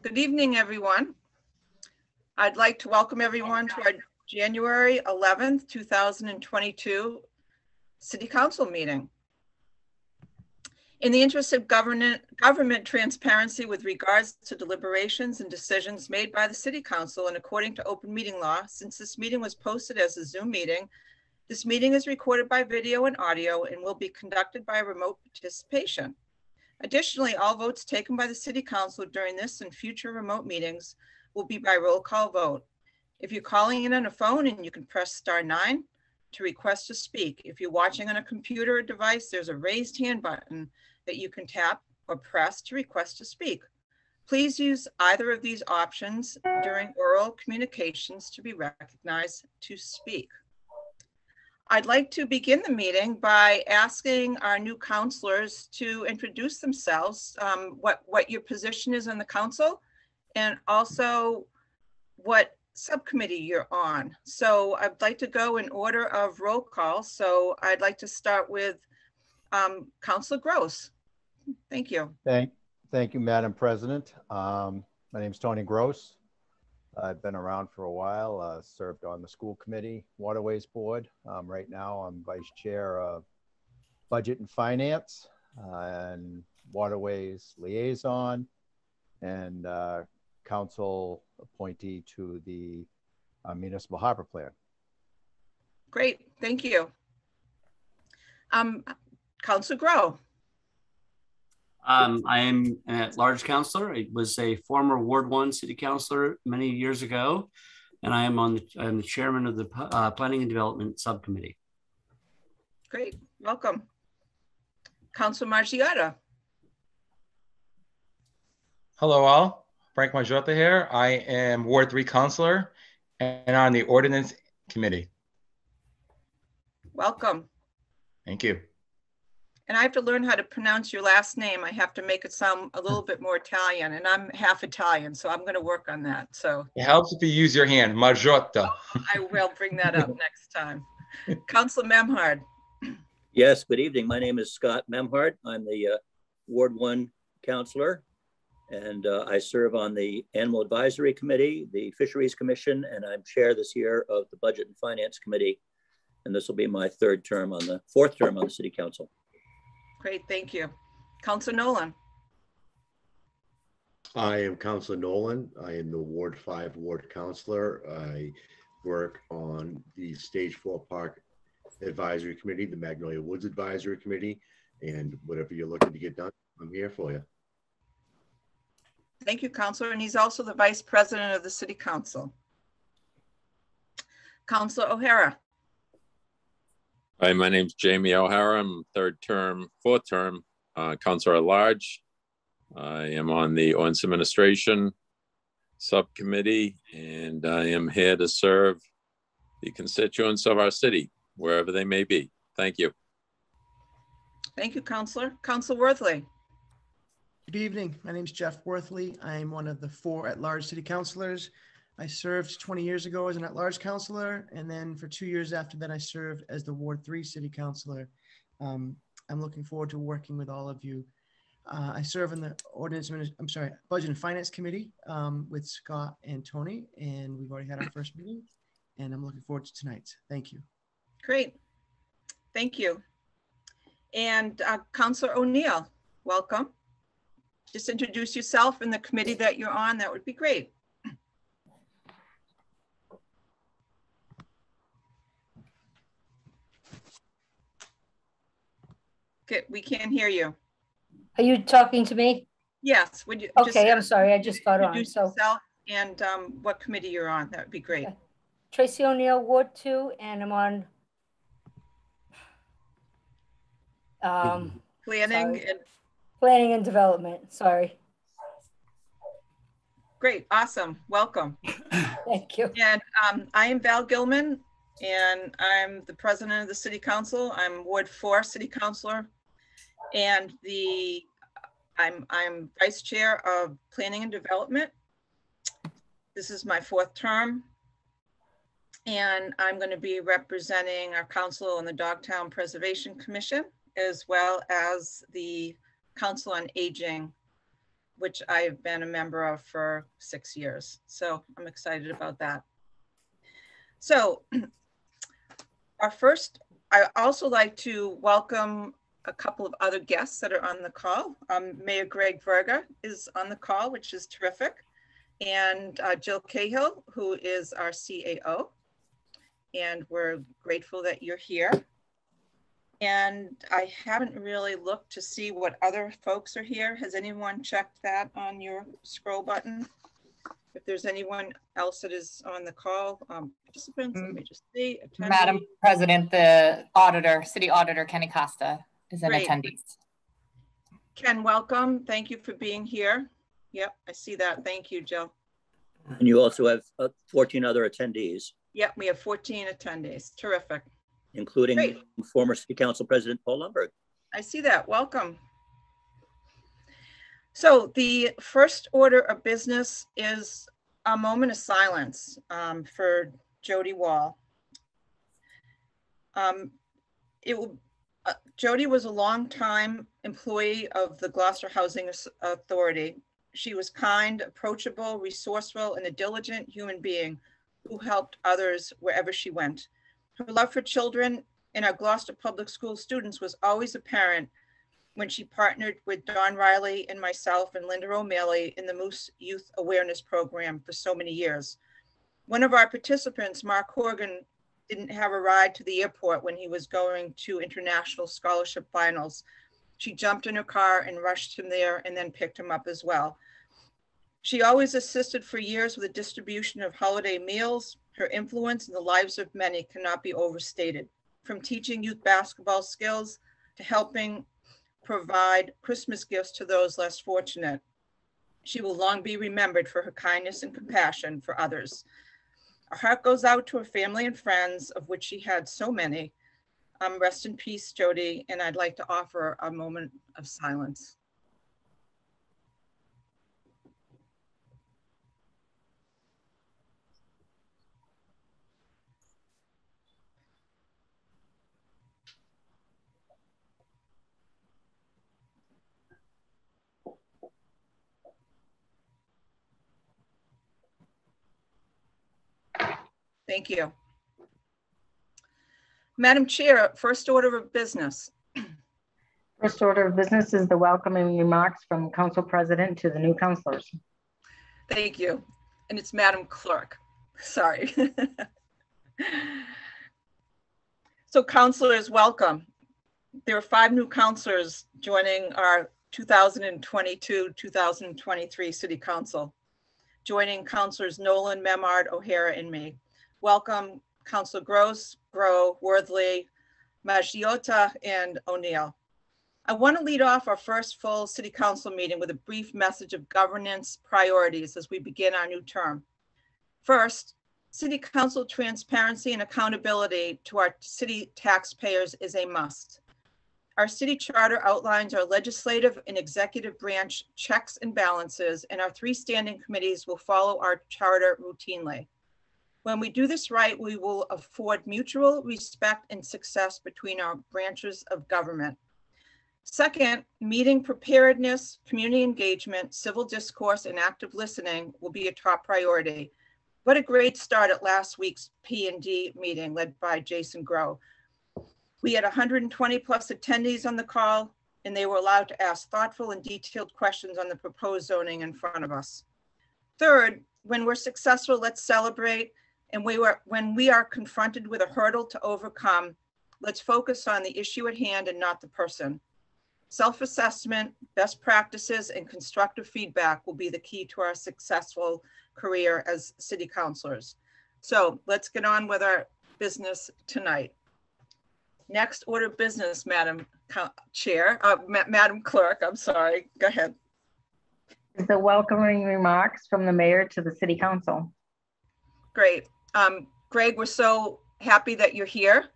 Good evening, everyone. I'd like to welcome everyone to our January 11th, 2022 City Council meeting. In the interest of government transparency with regards to deliberations and decisions made by the City Council and according to open meeting law, since this meeting was posted as a Zoom meeting, this meeting is recorded by video and audio and will be conducted by remote participation. Additionally, all votes taken by the City Council during this and future remote meetings will be by roll call vote. If you're calling in on a phone, and you can press *9 to request to speak. If you're watching on a computer or device, there's a raised hand button that you can tap or press to request to speak. Please use either of these options during oral communications to be recognized to speak. I'd like to begin the meeting by asking our new counselors to introduce themselves, what your position is in the council, and also what subcommittee you're on. So I'd like to go in order of roll call. So I'd like to start with Councilor Gross. Thank you. Thank you, Madam President. My name is Tony Gross. I've been around for a while, served on the school committee, Waterways Board. Right now, I'm vice chair of Budget and Finance and Waterways Liaison, and council appointee to the Municipal Harbor Plan. Great, thank you. Councilor Grow. I am an at-large councilor. I was a former Ward 1 city councilor many years ago, and I'm the chairman of the Planning and Development Subcommittee. Great, welcome. Councilor Margiotta. Hello all, Frank Margiotta here. I am Ward 3 councilor and on the Ordinance Committee. Welcome. Thank you. And I have to learn how to pronounce your last name. I have to make it sound a little bit more Italian, and I'm half Italian, so I'm going to work on that. So it helps if you use your hand, Margiotta. I will bring that up next time. Councilor Memhard. Yes, good evening. My name is Scott Memhard. I'm the Ward 1 councilor, and I serve on the Animal Advisory Committee, the Fisheries Commission, and I'm chair this year of the Budget and Finance Committee. And this will be my fourth term on the City Council. Great, thank you. Councilor Nolan. I am Councilor Nolan. I am the Ward 5 Ward Councilor. I work on the Stage 4 Park Advisory Committee, the Magnolia Woods Advisory Committee, and whatever you're looking to get done, I'm here for you. Thank you, Councilor. And he's also the Vice President of the City Council. Councilor O'Hara. Hi, my name's Jamie O'Hara. I'm fourth term councilor at large. I am on the Ordinance Administration Subcommittee, and I am here to serve the constituents of our city, wherever they may be. Thank you. Thank you, Councilor. Councilor Worthley. Good evening. My name is Jeff Worthley. I'm one of the 4 at-large city councilors. I served 20 years ago as an at-large councilor, and then for 2 years after that, I served as the Ward 3 city councilor. I'm looking forward to working with all of you. I serve in the Budget and Finance Committee with Scott and Tony, and we've already had our first meeting, and I'm looking forward to tonight's. Thank you. Great. Thank you. And Councilor O'Neill, welcome. Just introduce yourself and the committee that you're on. That would be great. Okay, we can't hear you. Are you talking to me? Yes. Would you? Okay, I'm sorry. I just got on. Introduce yourself and what committee you're on. That would be great. Okay. Tracy O'Neill, Ward 2, and I'm on Planning and Development. Sorry. Great. Awesome. Welcome. Thank you. And I am Val Gilman, and I'm the president of the City Council. I'm Ward 4 City Councilor, and I'm vice chair of Planning and Development. This is my 4th term, and I'm going to be representing our council on the Dogtown Preservation Commission, as well as the Council on Aging, which I've been a member of for 6 years. So I'm excited about that. So I also like to welcome a couple of other guests that are on the call. Mayor Greg Verga is on the call, which is terrific. And Jill Cahill, who is our CAO. And we're grateful that you're here. And I haven't really looked to see what other folks are here. Has anyone checked that on your scroll button? If there's anyone else that is on the call, participants, let me just see. Attendees. Madam President, the auditor, City Auditor Kenny Costa is in Great. attendees. Ken, welcome. Thank you for being here. Yep, I see that. Thank you, Jill. And you also have 14 other attendees. Yep, we have 14 attendees. Terrific. Including Great. former City Council President Paul Lundberg. I see that. Welcome. So the first order of business is a moment of silence for Jody Wall. Jody was a longtime employee of the Gloucester Housing Authority. She was kind, approachable, resourceful, and a diligent human being who helped others wherever she went. Her love for children and our Gloucester Public School students was always apparent when she partnered with Don Riley and myself and Linda O'Malley in the Moose Youth Awareness Program for so many years. One of our participants, Mark Horgan, didn't have a ride to the airport when he was going to international scholarship finals. She jumped in her car and rushed him there and then picked him up as well. She always assisted for years with the distribution of holiday meals. Her influence in the lives of many cannot be overstated. From teaching youth basketball skills to helping provide Christmas gifts to those less fortunate. She will long be remembered for her kindness and compassion for others. Our heart goes out to her family and friends, of which she had so many. Rest in peace, Jody, and I'd like to offer a moment of silence. Thank you. Madam Chair, first order of business. First order of business is the welcoming remarks from Council President to the new councilors. Thank you. And it's Madam Clerk. Sorry. So councilors, welcome. There are 5 new councilors joining our 2022-2023 City Council, joining councilors Nolan, Memard, O'Hara, and me. Welcome, Councilor Gross, Grow, Worthley, Maggiota, and O'Neill. I want to lead off our first full City Council meeting with a brief message of governance priorities as we begin our new term. First, City Council transparency and accountability to our city taxpayers is a must. Our city charter outlines our legislative and executive branch checks and balances, and our 3 standing committees will follow our charter routinely. When we do this right, we will afford mutual respect and success between our branches of government. Second, meeting preparedness, community engagement, civil discourse, and active listening will be a top priority. What a great start at last week's P&D meeting led by Jason Grow. We had 120 plus attendees on the call, and they were allowed to ask thoughtful and detailed questions on the proposed zoning in front of us. Third, when we're successful, let's celebrate. And when we are confronted with a hurdle to overcome, let's focus on the issue at hand and not the person. Self-assessment, best practices, and constructive feedback will be the key to our successful career as city councilors. So let's get on with our business tonight. Next order of business, Madam Chair, Madam Clerk, I'm sorry, go ahead. Is the welcoming remarks from the mayor to the city council. Great. Greg, we're so happy that you're here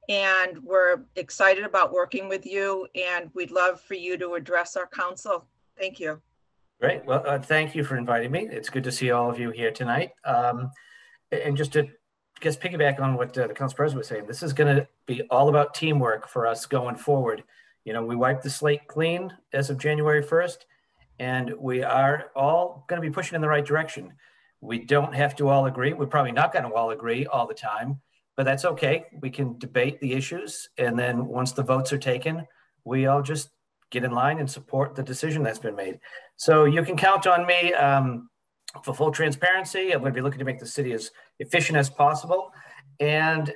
and we're excited about working with you, and we'd love for you to address our council. Thank you. Great. Well, thank you for inviting me. It's good to see all of you here tonight. And just to piggyback on what the council president was saying, this is going to be all about teamwork for us going forward. You know, we wiped the slate clean as of January 1st, and we are all going to be pushing in the right direction. We don't have to all agree. We're probably not going to all agree all the time, but that's okay. We can debate the issues, and then once the votes are taken, we all just get in line and support the decision that's been made. So you can count on me for full transparency. I'm going to be looking to make the city as efficient as possible. And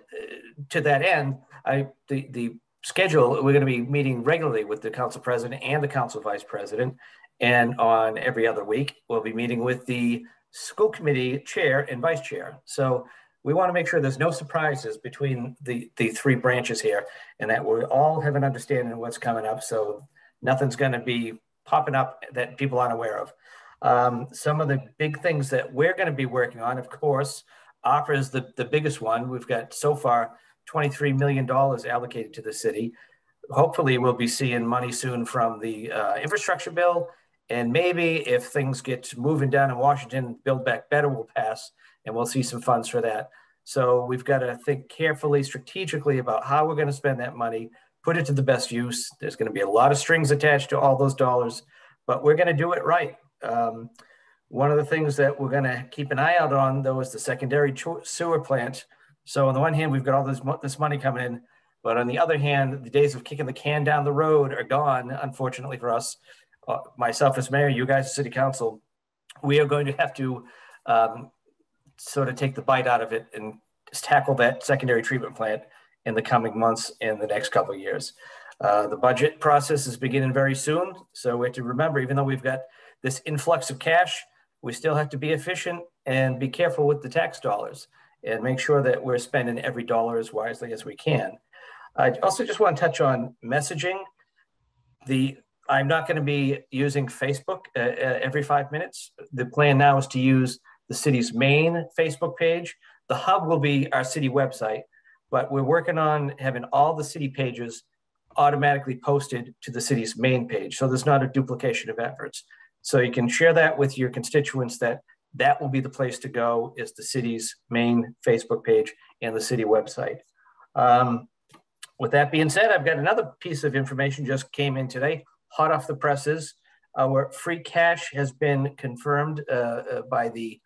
to that end, the schedule, we're going to be meeting regularly with the council president and the council vice president. And on every other week, we'll be meeting with the school committee chair and vice chair. So we want to make sure there's no surprises between the three branches here, and that we all have an understanding of what's coming up. So nothing's going to be popping up that people aren't aware of. Some of the big things that we're going to be working on, of course, opera is the biggest one. We've got so far $23 million allocated to the city. Hopefully we'll be seeing money soon from the infrastructure bill. And maybe if things get moving down in Washington, Build Back Better will pass, and we'll see some funds for that. So we've got to think carefully, strategically about how we're going to spend that money, put it to the best use. There's going to be a lot of strings attached to all those dollars, but we're going to do it right. One of the things that we're going to keep an eye out on, though, is the secondary sewer plant. So on the one hand, we've got all this money coming in, but on the other hand, the days of kicking the can down the road are gone, unfortunately for us. Myself as mayor, you guys as city council, we are going to have to sort of take the bite out of it and just tackle that secondary treatment plant in the coming months and the next couple of years. The budget process is beginning very soon. So we have to remember, even though we've got this influx of cash, we still have to be efficient and be careful with the tax dollars and make sure that we're spending every dollar as wisely as we can. I also just want to touch on messaging. I'm not going to be using Facebook every 5 minutes. The plan now is to use the city's main Facebook page. The hub will be our city website, but we're working on having all the city pages automatically posted to the city's main page. So there's not a duplication of efforts. So you can share that with your constituents that will be the place to go, is the city's main Facebook page and the city website. With that being said, I've got another piece of information just came in today, hot off the presses. Our free cash has been confirmed by the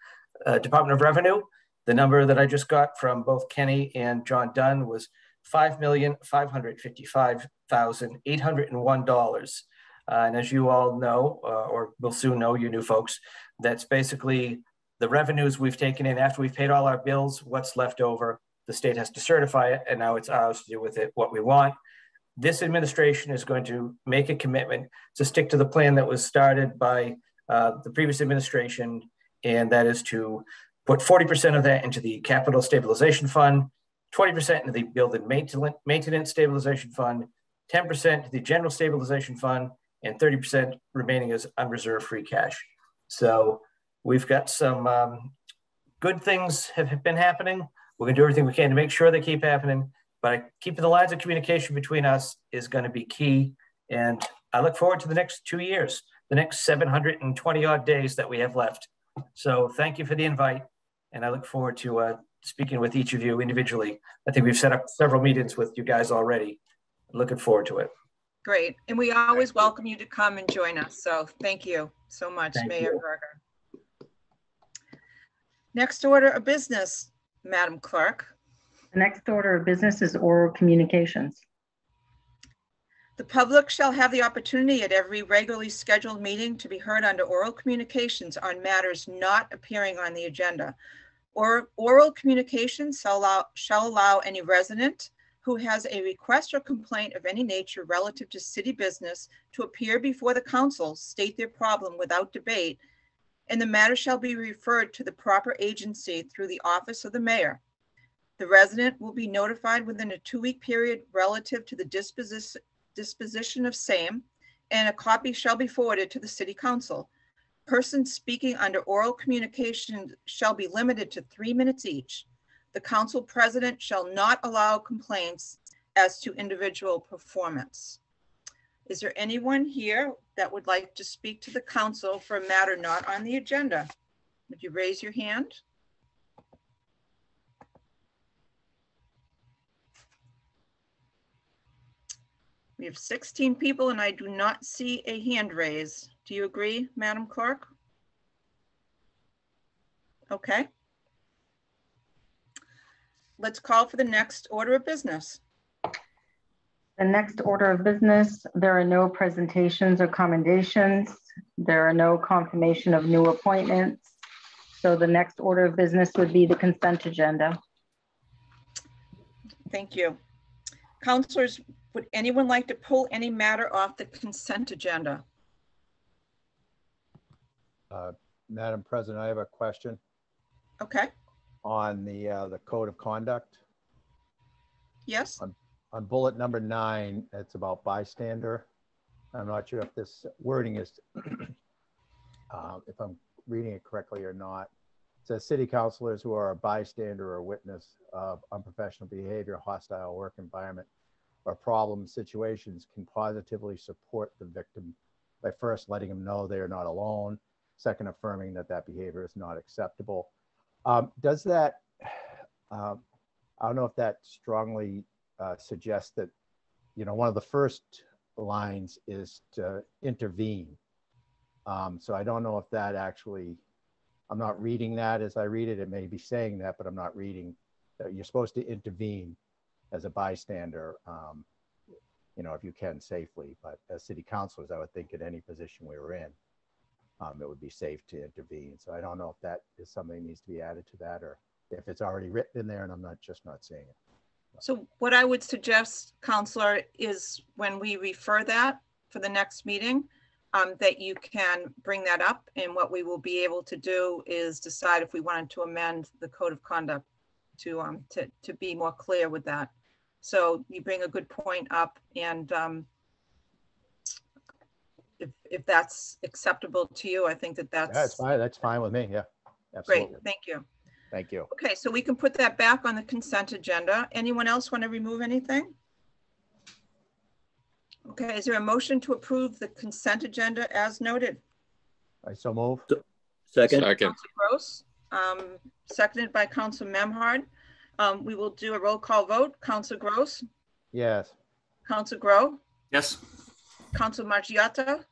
Department of Revenue. The number that I just got from both Kenny and John Dunn was $5,555,801. And as you all know, or will soon know, you new folks, that's basically the revenues we've taken in after we've paid all our bills, what's left over. The state has to certify it, and now it's ours to do with it what we want. This administration is going to make a commitment to stick to the plan that was started by the previous administration, and that is to put 40% of that into the capital stabilization fund, 20% into the build and maintenance stabilization fund, 10% to the general stabilization fund, and 30% remaining as unreserved free cash. So we've got some good things have been happening. We're gonna do everything we can to make sure they keep happening, but keeping the lines of communication between us is gonna be key. And I look forward to the next 2 years, the next 720 odd days that we have left. So thank you for the invite. And I look forward to speaking with each of you individually. I think we've set up several meetings with you guys already. Looking forward to it. Great. And we always welcome you to come and join us. So thank you so much, Mayor Berger. Next order of business, Madam Clerk. The next order of business is oral communications. The public shall have the opportunity at every regularly scheduled meeting to be heard under oral communications on matters not appearing on the agenda. Or oral communications shall allow any resident who has a request or complaint of any nature relative to city business to appear before the council, state their problem without debate, and the matter shall be referred to the proper agency through the office of the mayor. The resident will be notified within a 2-week period relative to the disposition of same, and a copy shall be forwarded to the city council. Persons speaking under oral communication shall be limited to 3 minutes each. The council president shall not allow complaints as to individual performance. Is there anyone here that would like to speak to the council for a matter not on the agenda? Would you raise your hand? We have 16 people and I do not see a hand raised. Do you agree, Madam Clerk? Okay. Let's call for the next order of business. The next order of business, there are no presentations or commendations. There are no confirmation of new appointments. So the next order of business would be the consent agenda. Thank you. Counselors, would anyone like to pull any matter off the consent agenda? Madam President, I have a question Okay, on the code of conduct. yes, On bullet number 9, it's about bystander. I'm not sure if this wording is, if I'm reading it correctly or not. It says city councilors who are a bystander or witness of unprofessional behavior, hostile work environment, or problem situations can positively support the victim by first letting them know they are not alone, second, affirming that that behavior is not acceptable. Does that, I don't know if that strongly suggests that, you know, one of the first lines is to intervene. So I don't know if that actually, I'm not reading that as I read it. It may be saying that, but I'm not reading that you're supposed to intervene as a bystander, you know, if you can safely. But as city councilors, I would think in any position we were in, it would be safe to intervene. So I don't know if that is something that needs to be added to that, or if it's already written in there and I'm not seeing it. so what I would suggest, Counselor, is when we refer that for the next meeting, that you can bring that up, and what we will be able to do is decide if we wanted to amend the code of conduct to be more clear with that. So you bring a good point up, and if that's acceptable to you, I think that that's. Yeah, it's fine. That's fine with me. Yeah, absolutely. Great, thank you. Thank you. Okay, so we can put that back on the consent agenda. Anyone else want to remove anything? Okay, is there a motion to approve the consent agenda as noted? I so move. Second. Second. Council Gross, seconded by Council Memhard. We will do a roll call vote. Council Gross, Yes. Council Grow, Yes. Council Margiotta,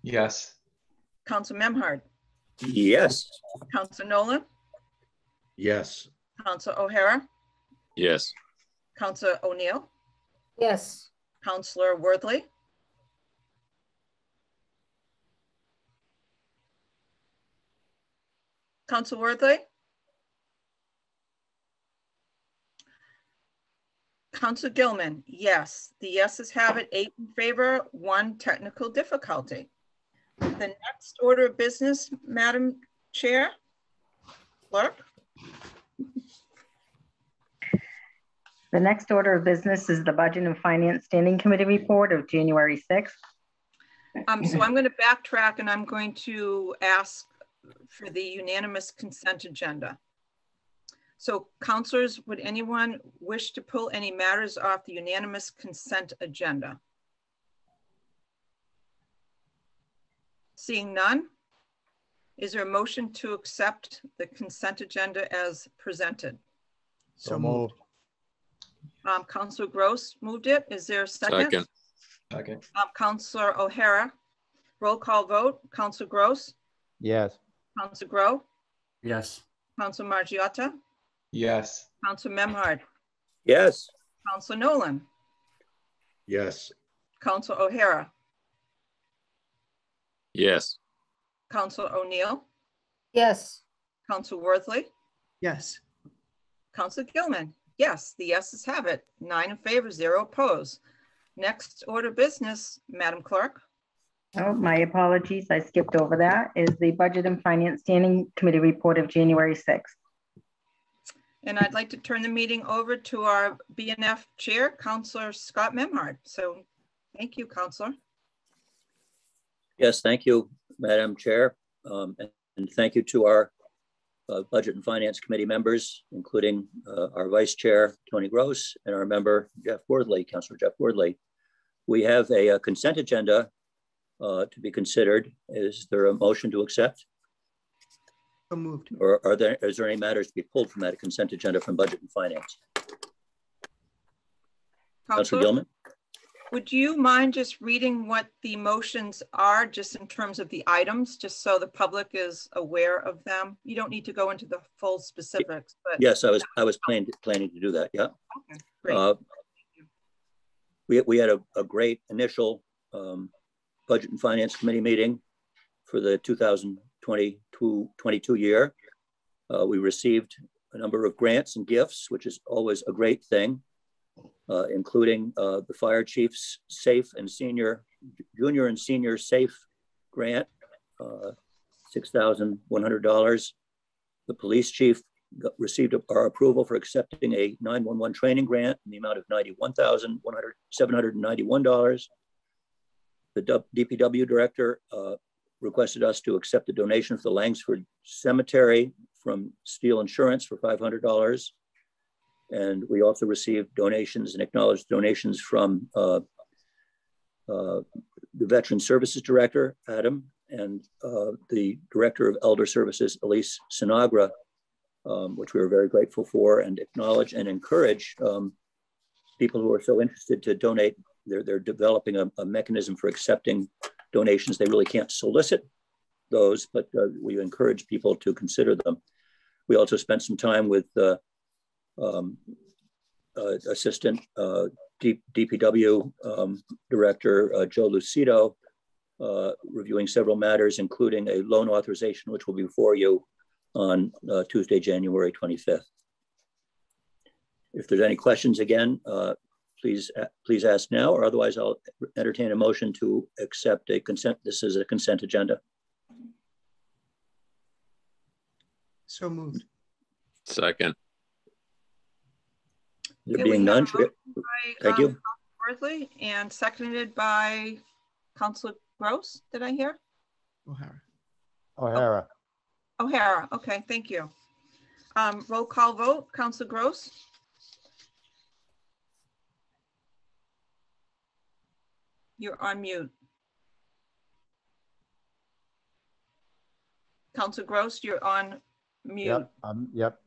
Yes. Council Memhard, Yes. Council Nolan, Yes. Council O'Hara, Yes. Council O'Neill, Yes. Councilor Worthley, Council Worthley, Council Gilman, yes. The yeses have it, 8 in favor, 1 technical difficulty. The next order of business, Madam Chair, Clerk. The next order of business is the Budget and Finance Standing Committee report of January 6th. So I'm going to backtrack, and I'm going to ask for the unanimous consent agenda. So councilors, would anyone wish to pull any matters off the unanimous consent agenda? Seeing none, is there a motion to accept the consent agenda as presented? So moved. Councilor Gross moved it. Is there a second? Second. Second. Councilor O'Hara, roll call vote. Councilor Gross, Yes. Councilor Grow, Yes. Councilor Margiotta, Yes. Councilor Memhard, Yes. Councilor Nolan, Yes. Councilor O'Hara, Yes. Councilor O'Neill, Yes. Councilor Worthley, Yes. Councilor Gilman. Yes, the yeses have it. 9 in favor, 0 opposed. Next order of business, Madam Clerk. Oh, my apologies. I skipped over that. Is the Budget and Finance Standing Committee report of January 6th. And I'd like to turn the meeting over to our BNF Chair, Councilor Scott Memhard. So thank you, Councilor. Yes, thank you, Madam Chair. And thank you to our Budget and Finance Committee members, including our Vice Chair, Tony Gross, and our member, Jeff Wardley, Councilor Jeff Wardley. We have a consent agenda to be considered. Is there a motion to accept? So moved. Or is there any matters to be pulled from that consent agenda from Budget and Finance? Councilor Gilman? Would you mind just reading what the motions are, just in terms of the items, just so the public is aware of them? You don't need to go into the full specifics, but. Yes, I was planning to do that. Yeah. Okay, great. We had a great initial Budget and Finance Committee meeting for the 2022 year. We received a number of grants and gifts, which is always a great thing, including the fire chief's safe and junior and senior safe grant, $6,100. The police chief received our approval for accepting a 911 training grant in the amount of $91,791. The DPW director requested us to accept a donation for the Langsford Cemetery from Steel Insurance for $500. And we also received donations and acknowledged donations from the Veteran Services Director, Adam, and the Director of Elder Services, Elise Sinagra, which we were very grateful for, and acknowledge and encourage people who are so interested to donate. They're developing a mechanism for accepting donations. They really can't solicit those, but we encourage people to consider them. We also spent some time with Assistant DPW Director Joe Lucido, reviewing several matters, including a loan authorization, which will be before you on Tuesday, January 25th. If there's any questions, again, please ask now, or otherwise I'll entertain a motion to accept a consent. This is a consent agenda. So moved. Second. There being none, thank you. Worthley, and seconded by Councilor Gross, did I hear? O'Hara. O'Hara, okay, thank you. Roll call vote, Councilor Gross. You're on mute. Councilor Gross, you're on mute. Yep.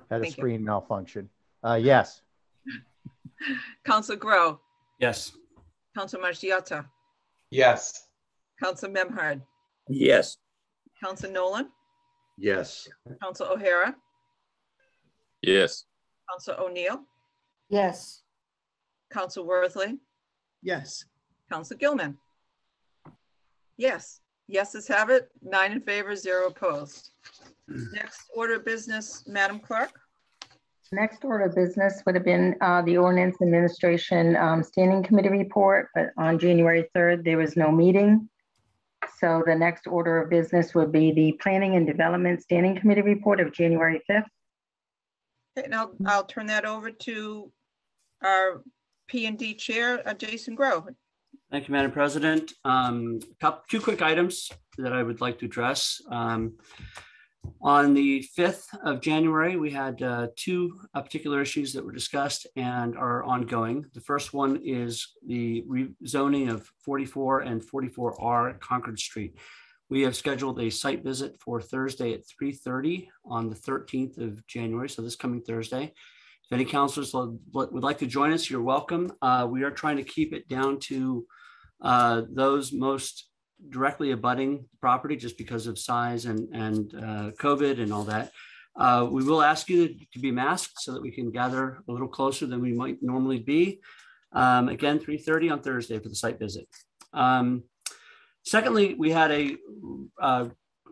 Had a Thank screen malfunction. Yes. Councilor Grow. Yes. Councilor Margiotta. Yes. Councilor Memhard. Yes. Councilor Nolan. Yes. Councilor O'Hara. Yes. Councilor O'Neill. Yes. Councilor Worthley. Yes. Councilor Gilman. Yes. Yeses have it. 9 in favor, 0 opposed. Next order of business, Madam Clerk. Next order of business would have been the Ordinance Administration Standing Committee report, but on January 3rd, there was no meeting. So the next order of business would be the Planning and Development Standing Committee report of January 5th. Okay, now I'll turn that over to our P&D Chair, Jason Grow. Thank you, Madam President. Two quick items that I would like to address. On the 5th of January, we had two particular issues that were discussed and are ongoing. The first one is the rezoning of 44 and 44R Concord Street. We have scheduled a site visit for Thursday at 3:30 on the 13th of January, so this coming Thursday. If any councilors would like to join us, you're welcome. We are trying to keep it down to those most directly abutting property just because of size and COVID and all that. We will ask you to be masked so that we can gather a little closer than we might normally be. Again, 3:30 on Thursday for the site visit. Secondly, we had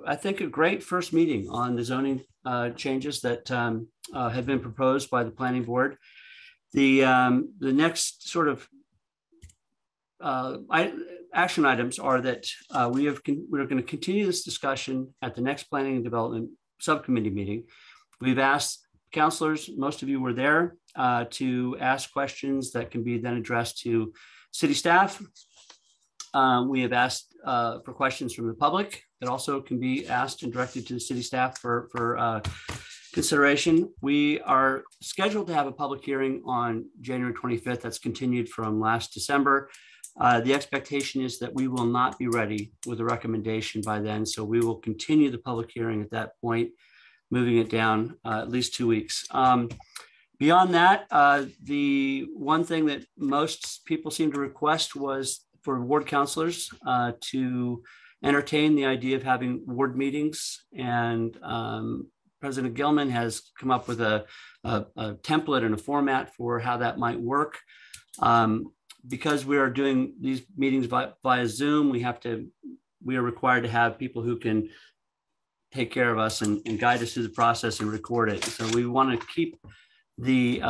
I think a great first meeting on the zoning changes that have been proposed by the planning board. The next sort of action items are that we're going to continue this discussion at the next Planning and Development Subcommittee meeting. We've asked councilors, most of you were there, to ask questions that can be then addressed to city staff. We have asked for questions from the public that also can be asked and directed to the city staff for consideration. We are scheduled to have a public hearing on January 25th. That's continued from last December. The expectation is that we will not be ready with a recommendation by then. So we will continue the public hearing at that point, moving it down at least 2 weeks. Beyond that, the one thing that most people seem to request was for ward councilors to entertain the idea of having ward meetings. And President Gilman has come up with a template and a format for how that might work. Because we are doing these meetings via Zoom, we are required to have people who can take care of us and guide us through the process and record it. So we want to keep the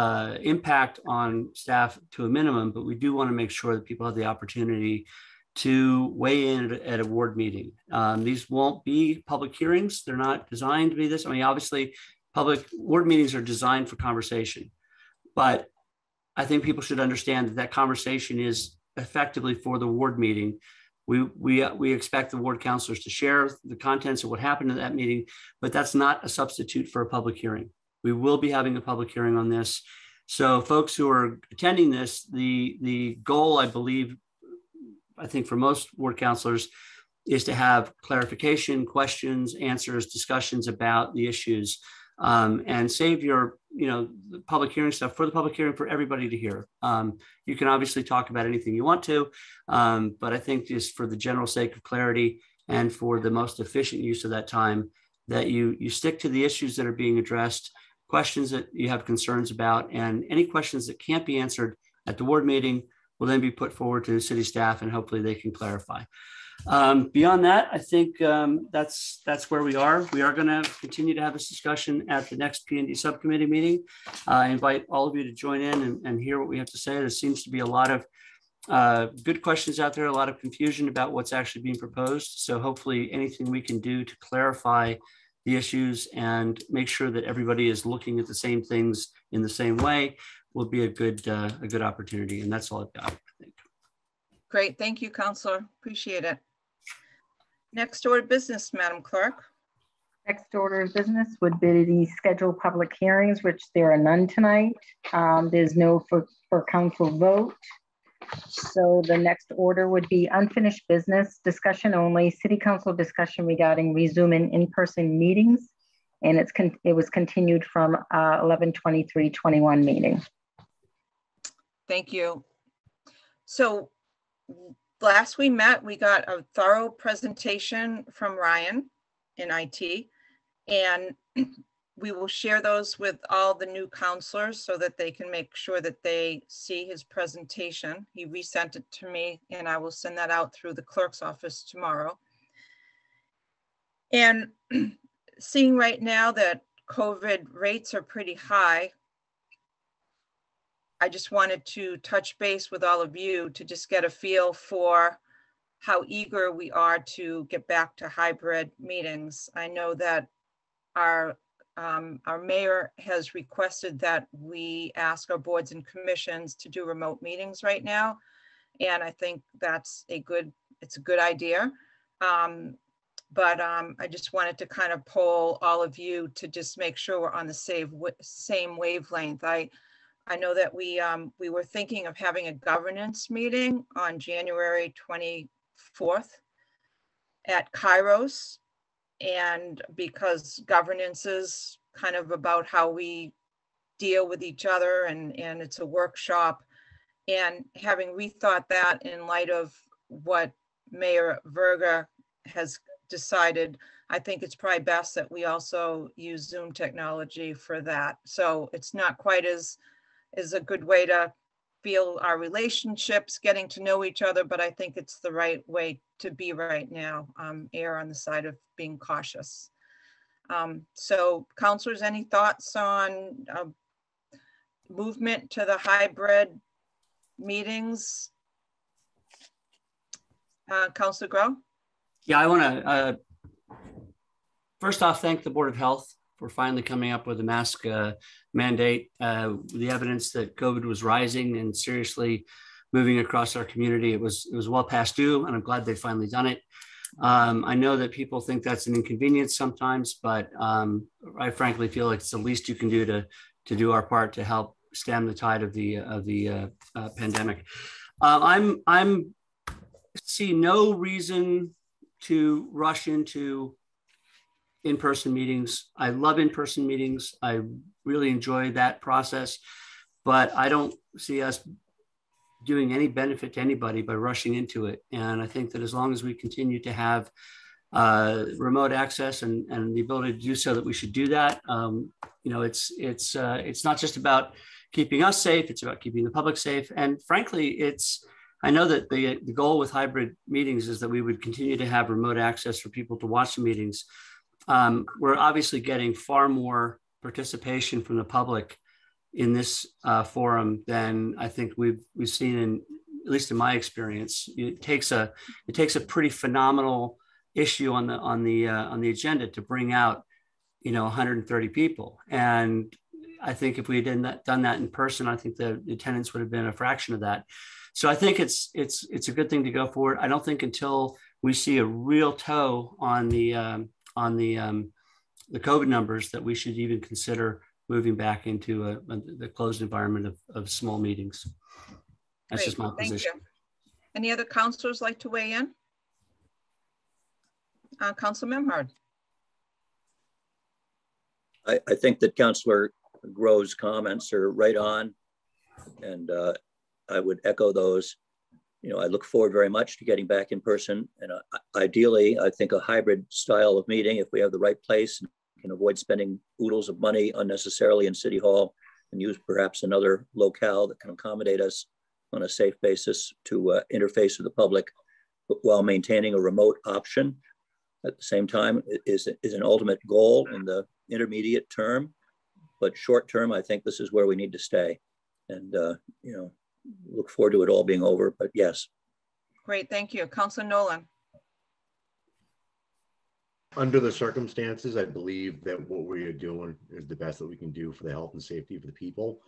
impact on staff to a minimum, but we do want to make sure that people have the opportunity to weigh in at a ward meeting. These won't be public hearings. They're not designed to be this. I mean, obviously, public ward meetings are designed for conversation, but I think people should understand that that conversation is effectively for the ward meeting. We expect the ward councilors to share the contents of what happened at that meeting, but that's not a substitute for a public hearing. We will be having a public hearing on this. So folks who are attending this, the goal, I believe, I think for most ward councilors, is to have clarification, questions, answers, discussions about the issues, and save your, the public hearing stuff for the public hearing for everybody to hear. You can obviously talk about anything you want to, but I think just for the general sake of clarity and for the most efficient use of that time, that you stick to the issues that are being addressed, questions that you have concerns about, and any questions that can't be answered at the ward meeting will then be put forward to the city staff, and hopefully they can clarify. Beyond that, I think that's where we are. We are going to continue to have this discussion at the next P&D subcommittee meeting. I invite all of you to join in and hear what we have to say. There seems to be a lot of good questions out there, a lot of confusion about what's actually being proposed. So hopefully anything we can do to clarify the issues and make sure that everybody is looking at the same things in the same way will be a good opportunity. And that's all I've got, I think. Great, thank you, Councilor. Appreciate it. Next order of business, Madam Clerk. Next order of business would be the scheduled public hearings, which there are none tonight. There's no for council vote. So the next order would be unfinished business, discussion only, city council discussion regarding resuming in-person meetings. And it was continued from 11/23/21 meeting. Thank you. So last we met, we got a thorough presentation from Ryan in IT, and we will share those with all the new counselors so that they can make sure that they see his presentation. He resent it to me, and I will send that out through the clerk's office tomorrow. And seeing right now that COVID rates are pretty high, I just wanted to touch base with all of you to just get a feel for how eager we are to get back to hybrid meetings. I know that our mayor has requested that we ask our boards and commissions to do remote meetings right now. And I think it's a good idea. But I just wanted to kind of poll all of you to just make sure we're on the same wavelength. I know that we were thinking of having a governance meeting on January 24th at Kairos. And because governance is kind of about how we deal with each other, and it's a workshop, and having rethought that in light of what Mayor Verga has decided, I think it's probably best that we also use Zoom technology for that. So it's not quite as a good way to feel our relationships, getting to know each other, but I think it's the right way to be right now, err on the side of being cautious. So counselors, any thoughts on movement to the hybrid meetings? Councilor Grow? Yeah, I want to first off thank the Board of Health for finally coming up with a mask mandate. The evidence that COVID was rising and seriously moving across our community, it was well past due, and I'm glad they've finally done it. I know that people think that's an inconvenience sometimes, but I frankly feel like it's the least you can do to do our part to help stem the tide of the pandemic. I'm see no reason to rush into in-person meetings. I love in-person meetings. I really enjoy that process, but I don't see us doing any benefit to anybody by rushing into it. And I think that as long as we continue to have remote access and the ability to do so, that we should do that. You know, it's not just about keeping us safe, it's about keeping the public safe. And frankly, I know that the goal with hybrid meetings is that we would continue to have remote access for people to watch the meetings. We're obviously getting far more participation from the public in this forum than I think we've seen in, at least in my experience. It takes a pretty phenomenal issue on the agenda to bring out, you know, 130 people. And I think if we had done that in person, I think the attendance would have been a fraction of that. So I think it's a good thing to go forward. I don't think until we see a real toe on the COVID numbers that we should even consider moving back into the closed environment of small meetings. That's Great, just my position. Thank you. Any other counselors like to weigh in? Councilor Memhard. I think that Councillor Grove's comments are right on, and I would echo those. You know, I look forward very much to getting back in person, and ideally, I think a hybrid style of meeting, if we have the right place and can avoid spending oodles of money unnecessarily in City Hall, and use perhaps another locale that can accommodate us on a safe basis to interface with the public, but while maintaining a remote option at the same time is an ultimate goal in the intermediate term. But short term, I think this is where we need to stay, and you know, look forward to it all being over. But yes. Great, thank you. Councilor Nolan. Under the circumstances, I believe that what we are doing is the best that we can do for the health and safety of the people.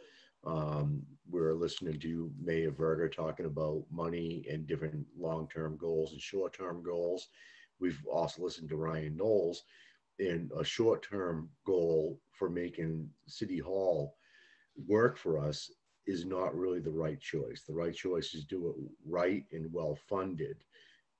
We're listening to Mayor Verger talking about money and different long-term goals and short-term goals. We've also listened to Ryan Knowles, and a short-term goal for making City Hall work for us is not really the right choice. The right choice is do it right and well-funded.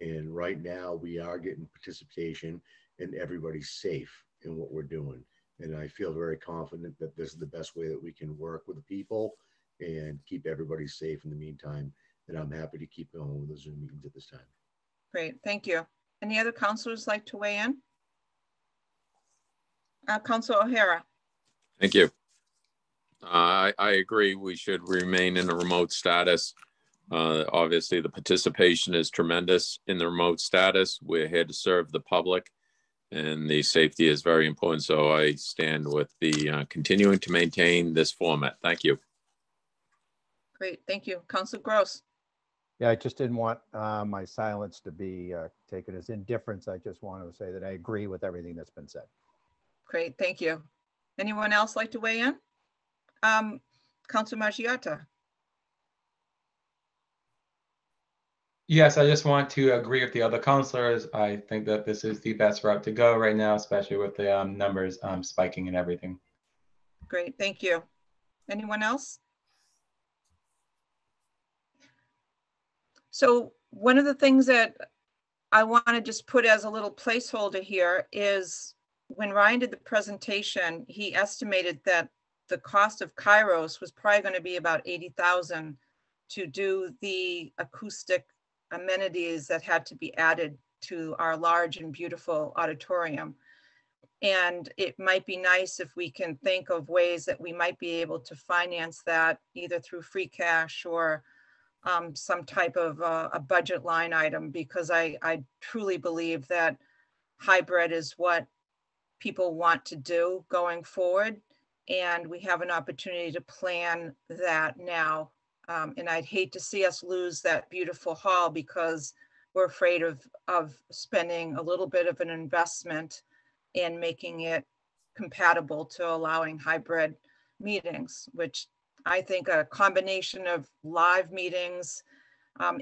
And right now we are getting participation and everybody's safe in what we're doing. And I feel very confident that this is the best way that we can work with the people and keep everybody safe in the meantime. And I'm happy to keep going with the Zoom meetings at this time. Great, thank you. Any other councilors like to weigh in? Councilor O'Hara. Thank you. I agree. We should remain in a remote status. Obviously, the participation is tremendous in the remote status. We're here to serve the public, and the safety is very important. So I stand with the continuing to maintain this format. Thank you. Great, thank you. Councilor Gross. Yeah, I just didn't want my silence to be taken as indifference. I just wanted to say that I agree with everything that's been said. Great, thank you. Anyone else like to weigh in? Councilor Margiotta. Yes, I just want to agree with the other councilors. I think that this is the best route to go right now, especially with the numbers spiking and everything. Great, thank you. Anyone else? So one of the things that I want to just put as a little placeholder here is when Ryan did the presentation, he estimated that the cost of Kairos was probably going to be about $80,000 to do the acoustic amenities that had to be added to our large and beautiful auditorium. And it might be nice if we can think of ways that we might be able to finance that either through free cash or some type of a budget line item, because I truly believe that hybrid is what people want to do going forward. And we have an opportunity to plan that now. And I'd hate to see us lose that beautiful hall because we're afraid of spending a little bit of an investment in making it compatible to allowing hybrid meetings, which I think a combination of live meetings,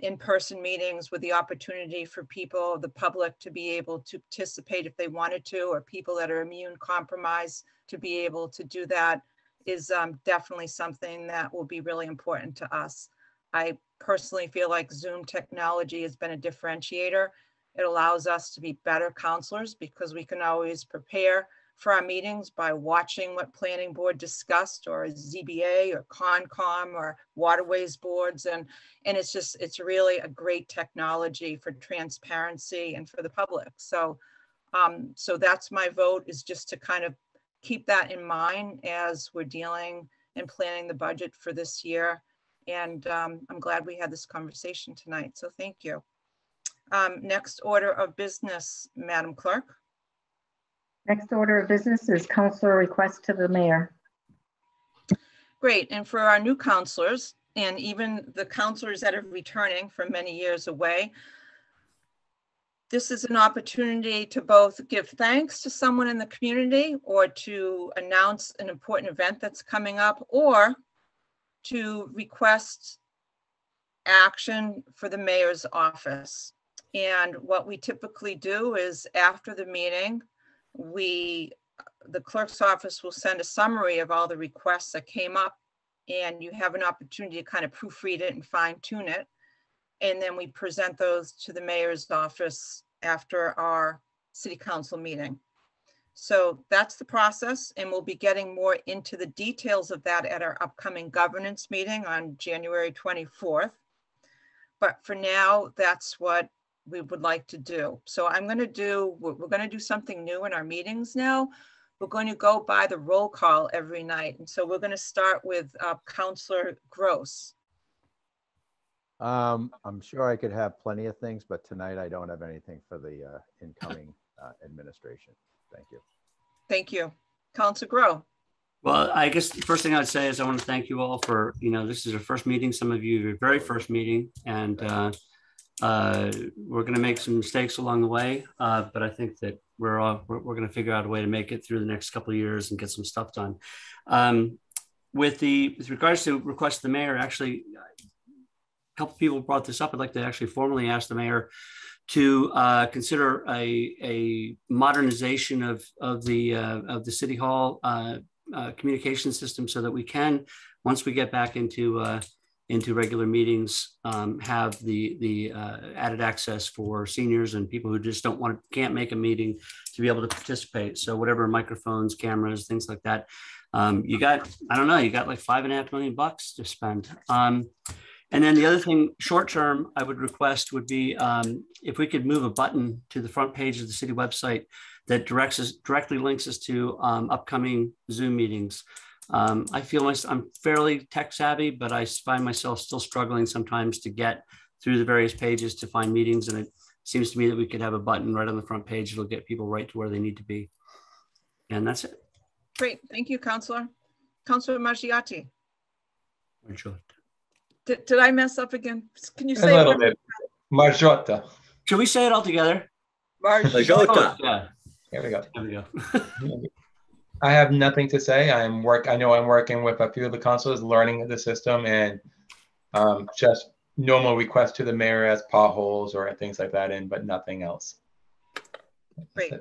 in-person meetings with the opportunity for people, the public, to be able to participate if they wanted to, or people that are immune compromised to be able to do that, is definitely something that will be really important to us. I personally feel like Zoom technology has been a differentiator, It allows us to be better counselors because we can always prepare for our meetings by watching what planning board discussed, or ZBA or Concom or waterways boards. And it's really a great technology for transparency and for the public. So, so that's my vote, is just to kind of keep that in mind as we're dealing and planning the budget for this year. And I'm glad we had this conversation tonight. So thank you. Next order of business, Madam Clerk. Next order of business is councilor request to the mayor. Great. And for our new counselors, and even the counselors that are returning from many years away, this is an opportunity to both give thanks to someone in the community, or to announce an important event that's coming up, or to request action for the mayor's office. And what we typically do is, after the meeting, the clerk's office will send a summary of all the requests that came up, and you have an opportunity to kind of proofread it and fine tune it. And then we present those to the mayor's office after our city council meeting. So that's the process, and we'll be getting more into the details of that at our upcoming governance meeting on January 24th. But for now, that's what we would like to do. So we're going to do something new in our meetings now. We're going to go by the roll call every night. And so we're going to start with Councilor Gross. I'm sure I could have plenty of things, but tonight I don't have anything for the incoming administration. Thank you. Thank you. Councilor Grow. Well, I guess the first thing I'd say is I want to thank you all for, this is your first meeting, some of you, your very first meeting, and we're going to make some mistakes along the way, but I think that we're going to figure out a way to make it through the next couple of years and get some stuff done. With regards to request of the mayor, actually, a couple of people brought this up. I'd like to actually formally ask the mayor to consider a modernization of the city hall communication system, so that we can, once we get back into regular meetings, have the added access for seniors and people who just can't make a meeting to be able to participate. So whatever microphones, cameras, things like that, you got like $5.5 million to spend. And then the other thing, short term, I would request would be if we could move a button to the front page of the city website that directly links us to upcoming Zoom meetings. I feel I'm fairly tech savvy, but I find myself still struggling sometimes to get through the various pages to find meetings. And it seems to me that we could have a button right on the front page. It'll get people right to where they need to be. And that's it. Great. Thank you, Councilor. Councilor Margiotti. Did I mess up again? Can you say a little bit? Margiotta. Should we say it all together? Margiotta. Yeah. Here we go. There we go. I have nothing to say. I know I'm working with a few of the councilors, learning the system, and just normal requests to the mayor as potholes or things like that but nothing else. Great.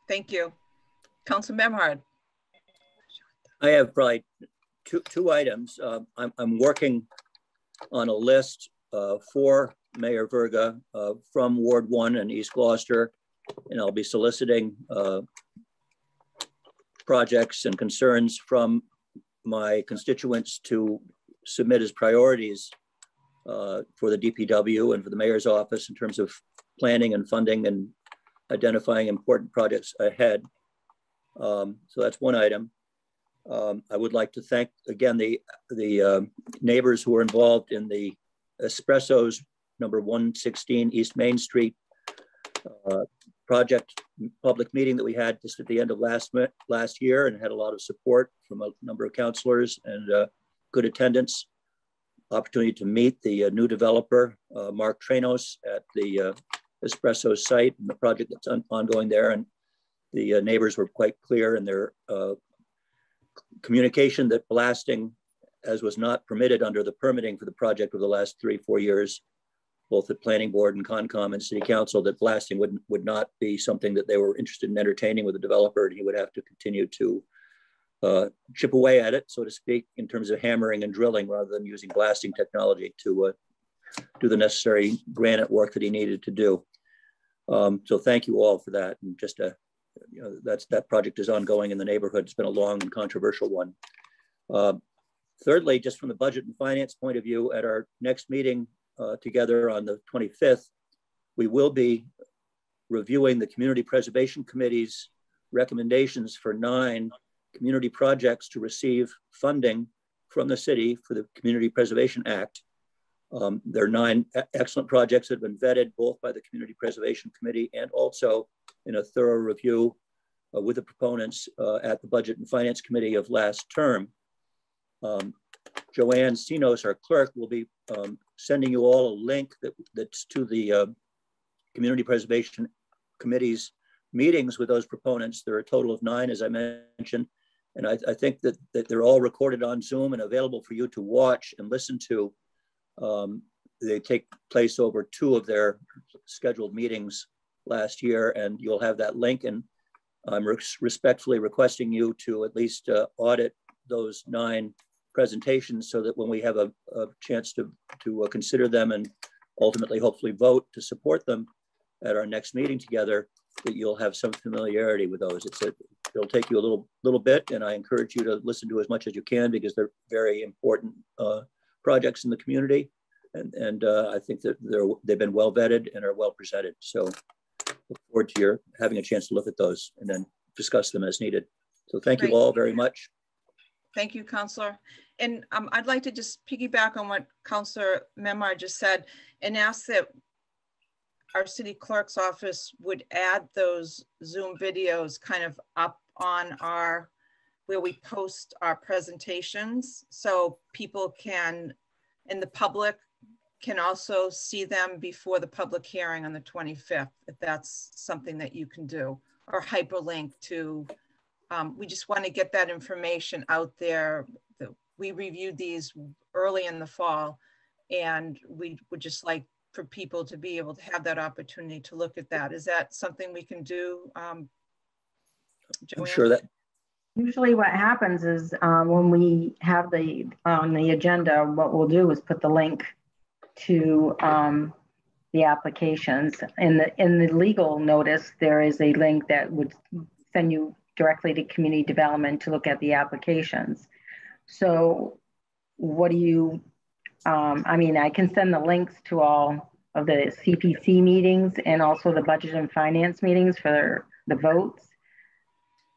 Thank you. Councilor Memhard. I have probably two items. I'm working on a list for Mayor Verga from Ward 1 in East Gloucester, and I'll be soliciting projects and concerns from my constituents to submit as priorities for the DPW and for the mayor's office in terms of planning and funding and identifying important projects ahead. So that's one item. I would like to thank again the neighbors who were involved in the Espresso's number 116 East Main Street project public meeting that we had just at the end of last year, and had a lot of support from a number of councilors and good attendance. Opportunity to meet the new developer, Mark Tranos, at the Espresso site and the project that's ongoing there. And the neighbors were quite clear in their communication that blasting, as was not permitted under the permitting for the project over the last 3-4 years, both at planning board and Concom and city council, that blasting would not be something that they were interested in entertaining with the developer, and he would have to continue to chip away at it, so to speak, in terms of hammering and drilling rather than using blasting technology to do the necessary granite work that he needed to do. So thank you all for that. And just you know, that project is ongoing in the neighborhood. It's been a long and controversial one. Thirdly, just from the budget and finance point of view, at our next meeting together on the 25th, we will be reviewing the Community Preservation Committee's recommendations for 9 community projects to receive funding from the city for the Community Preservation Act. There are 9 excellent projects that have been vetted both by the Community Preservation Committee and also in a thorough review with the proponents at the Budget and Finance Committee of last term. Joanne Sinos, our clerk, will be sending you all a link that's to the Community Preservation Committee's meetings with those proponents. There are a total of 9, as I mentioned, and I think that they're all recorded on Zoom and available for you to watch and listen to. They take place over 2 of their scheduled meetings last year, and you'll have that link. And I'm respectfully requesting you to at least audit those 9 presentations so that when we have a chance to consider them and ultimately hopefully vote to support them at our next meeting together, that you'll have some familiarity with those. It'll take you a little bit, and I encourage you to listen to as much as you can because they're very important projects in the community, and I think that they've been well vetted and are well presented. So look forward to your having a chance to look at those and then discuss them as needed. So thank you all very much. Thank you, Councillor. And I'd like to just piggyback on what Councillor Memhard just said and ask that our city clerk's office would add those Zoom videos kind of up on where we post our presentations, so people can, and the public can also see them before the public hearing on the 25th, if that's something that you can do, or hyperlink to, we just want to get that information out there. We reviewed these early in the fall, and we would just like for people to be able to have that opportunity to look at that. Is that something we can do? Joanne? I'm sure that. Usually what happens is when we have on the agenda, what we'll do is put the link to the applications. In the legal notice, there is a link that would send you directly to community development to look at the applications. So what do you, I mean, I can send the links to all of the CPC meetings and also the budget and finance meetings for the votes.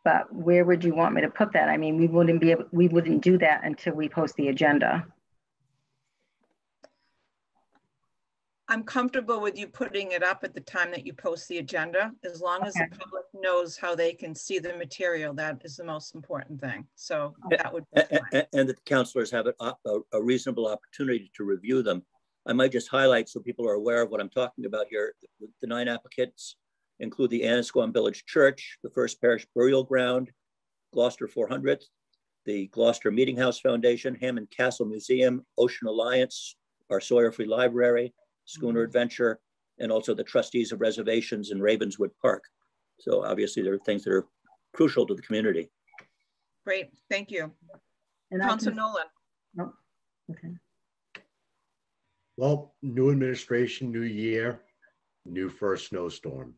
But where would you want me to put that? I mean, we wouldn't do that until we post the agenda. I'm comfortable with you putting it up at the time that you post the agenda, as long as the public knows how they can see the material. That is the most important thing. So that would be fine. And that the councilors have a reasonable opportunity to review them. I might just highlight so people are aware of what I'm talking about here. The 9 applicants include the Annisquam Village Church, the First Parish Burial Ground, Gloucester 400th, the Gloucester Meeting House Foundation, Hammond Castle Museum, Ocean Alliance, our Sawyer Free Library, Schooner Adventure, and also the trustees of reservations in Ravenswood Park. So obviously there are things that are crucial to the community. Great, thank you. And Councilor Nolan. Oh, okay. Well, new administration, new year, new first snowstorm.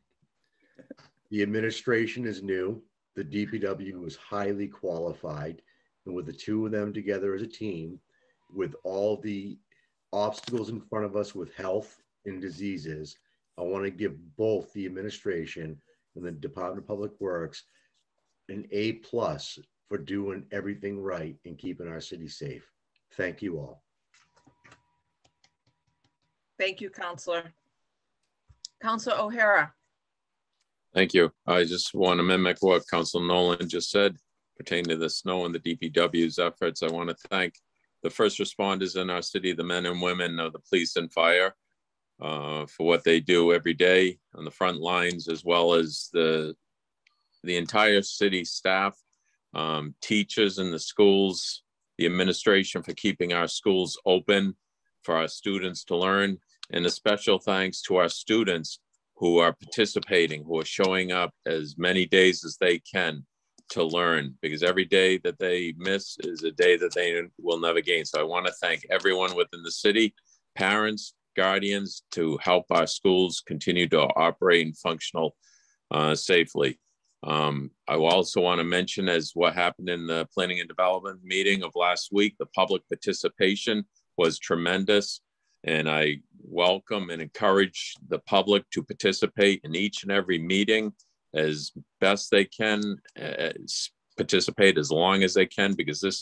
The administration is new. The DPW was highly qualified. And with the 2 of them together as a team, with all the obstacles in front of us with health and diseases, I want to give both the administration and the Department of Public Works an A+ for doing everything right and keeping our city safe. Thank you all. Thank you, Councilor. Councilor O'Hara. Thank you. I just want to mimic what Councilor Nolan just said pertaining to the snow and the DPW's efforts. I want to thank the first responders in our city, the men and women of the police and fire, for what they do every day on the front lines, as well as the entire city staff, teachers in the schools, the administration for keeping our schools open for our students to learn, and a special thanks to our students who are participating, who are showing up as many days as they can to learn, because every day that they miss is a day that they will never gain. So I want to thank everyone within the city, parents, guardians to help our schools continue to operate and functional safely. I also want to mention, as what happened in the planning and development meeting of last week, the public participation was tremendous. And I welcome and encourage the public to participate in each and every meeting as best they can, participate as long as they can, because this